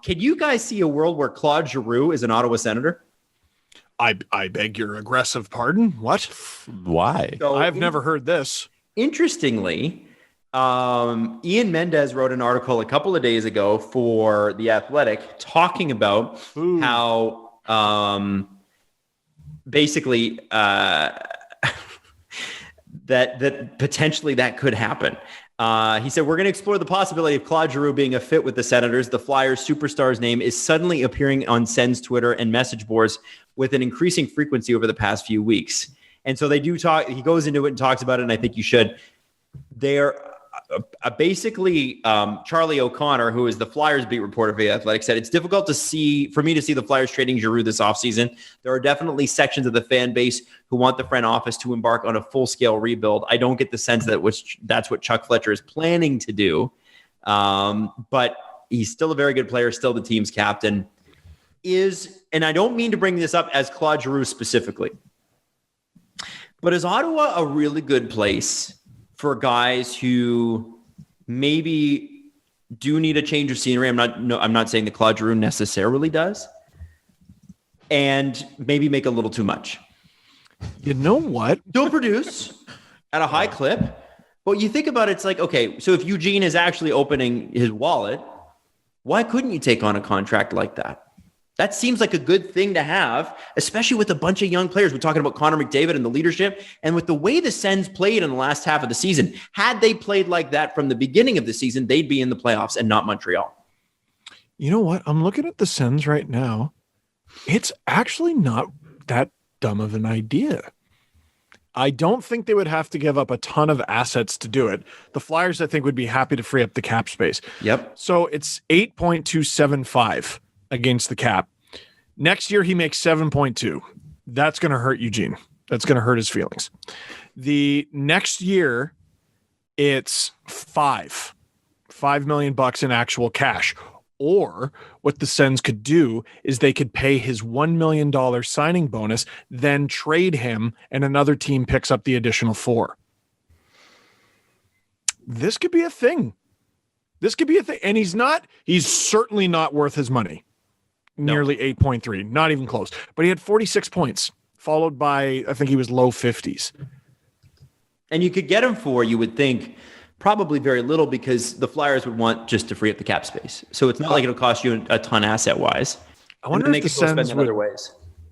Can you guys see a world where Claude Giroux is an Ottawa Senator? I beg your aggressive pardon. What? Why? So I've never heard this. Interestingly, Ian Mendez wrote an article a couple of days ago for The Athletic talking about how basically that potentially that could happen. He said, we're going to explore the possibility of Claude Giroux being a fit with the Senators. The Flyers superstar's name is suddenly appearing on Sens Twitter and message boards with an increasing frequency over the past few weeks. And so they do talk, he goes into it and talks about it, and I think you should. They're basically Charlie O'Connor, who is the Flyers beat reporter for The Athletic, said, it's difficult for me to see the Flyers trading Giroux this offseason. There are definitely sections of the fan base who want the front office to embark on a full-scale rebuild. I don't get the sense that's what Chuck Fletcher is planning to do. But he's still a very good player, still the team's captain. And I don't mean to bring this up as Claude Giroux specifically, but is Ottawa a really good place for guys who maybe do need a change of scenery? I'm not saying that Claude Giroux necessarily does, and maybe make a little too much. You know what? Still produce at a high clip, but you think about it, it's like, okay, so if Eugene is actually opening his wallet, why couldn't you take on a contract like that? That seems like a good thing to have, especially with a bunch of young players. We're talking about Connor McDavid and the leadership. And with the way the Sens played in the last half of the season, had they played like that from the beginning of the season, they'd be in the playoffs and not Montreal. You know what? I'm looking at the Sens right now. It's actually not that dumb of an idea. I don't think they would have to give up a ton of assets to do it. The Flyers, I think, would be happy to free up the cap space. Yep. So it's 8.275 against the cap. Next year, he makes 7.2. That's going to hurt Eugene. That's going to hurt his feelings. The next year, it's $5 million in actual cash. Or what the Sens could do is they could pay his $1 million signing bonus, then trade him, and another team picks up the additional $4. This could be a thing. And he's certainly not worth his money. Nearly 8.3, not even close. But he had 46 points, followed by, I think he was low 50s. And you could get him for, you would think, probably very little, because the Flyers would want just to free up the cap space. So it's not like it'll cost you a ton asset-wise. I wonder if the Sens would,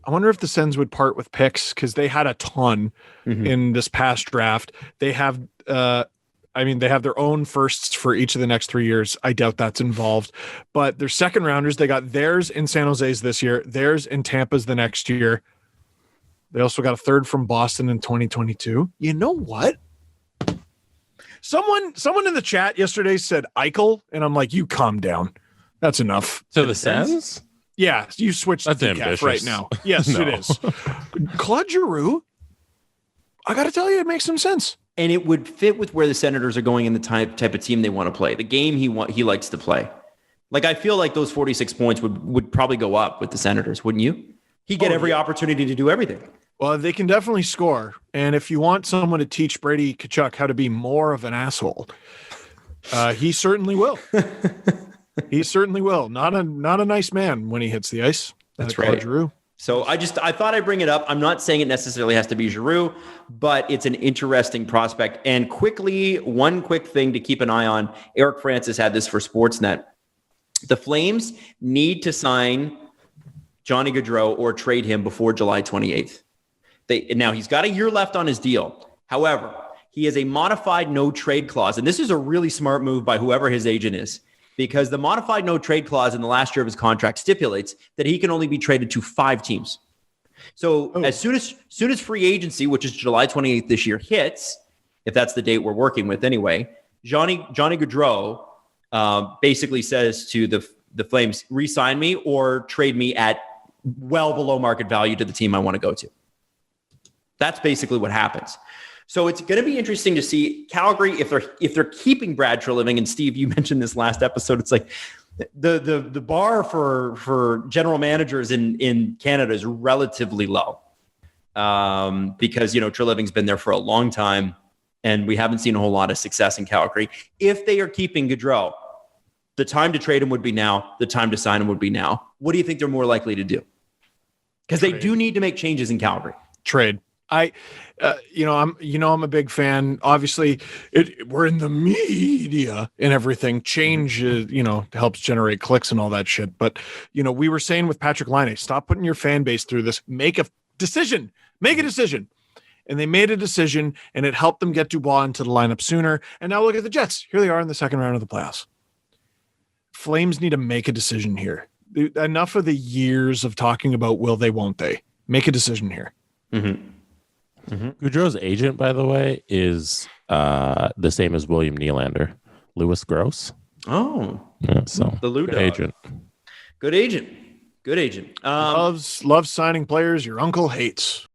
I wonder if the Sens would part with picks, because they had a ton in this past draft. They have they have their own firsts for each of the next 3 years. I doubt that's involved. But their second rounders, they got theirs in San Jose's this year, theirs in Tampa's the next year. They also got a third from Boston in 2022. You know what? Someone in the chat yesterday said Eichel, and I'm like, you calm down. That's enough. To the Sens? Yeah, you switched to decaf right now. Yes, it is. Claude Giroux, I got to tell you, it makes some sense. And it would fit with where the Senators are going in the type of team they want to play, the game he likes to play. Like, I feel like those 46 points would probably go up with the Senators, wouldn't you? He'd get every opportunity to do everything. Well, they can definitely score. And if you want someone to teach Brady Tkachuk how to be more of an asshole, he certainly will. He certainly will. Not a nice man when he hits the ice. That's right. Giroux. So I thought I'd bring it up. I'm not saying it necessarily has to be Giroux, but it's an interesting prospect. And quickly, one quick thing to keep an eye on. Eric Francis had this for Sportsnet. The Flames need to sign Johnny Gaudreau or trade him before July 28th. Now, he's got a year left on his deal. However, he has a modified no-trade clause. And this is a really smart move by whoever his agent is, because the modified no-trade clause in the last year of his contract stipulates that he can only be traded to 5 teams. So as soon as free agency, which is July 28th this year, hits, if that's the date we're working with anyway, Johnny Gaudreau basically says to the Flames, re-sign me or trade me at well below market value to the team I want to go to. That's basically what happens. So it's going to be interesting to see Calgary if they're keeping Brad Treliving. And Steve, you mentioned this last episode. It's like the bar for general managers in Canada is relatively low because Treliving's been there for a long time, and we haven't seen a whole lot of success in Calgary. If they are keeping Gaudreau, the time to trade him would be now. The time to sign him would be now. What do you think they're more likely to do? Because they do need to make changes in Calgary. Trade. I'm a big fan. Obviously, we're in the media and everything. Change, helps generate clicks and all that shit. But, we were saying with Patrick Laine, stop putting your fan base through this. Make a decision. Make a decision. And they made a decision, and it helped them get Dubois into the lineup sooner. And now look at the Jets. Here they are in the second round of the playoffs. Flames need to make a decision here. Enough of the years of talking about will they, won't they. Make a decision here. Mm-hmm. Gaudreau's agent, by the way, is the same as William Nylander, Louis Gross. Oh, yeah, so the Lou good dog. agent. Good agent. Good agent. Loves signing players your uncle hates.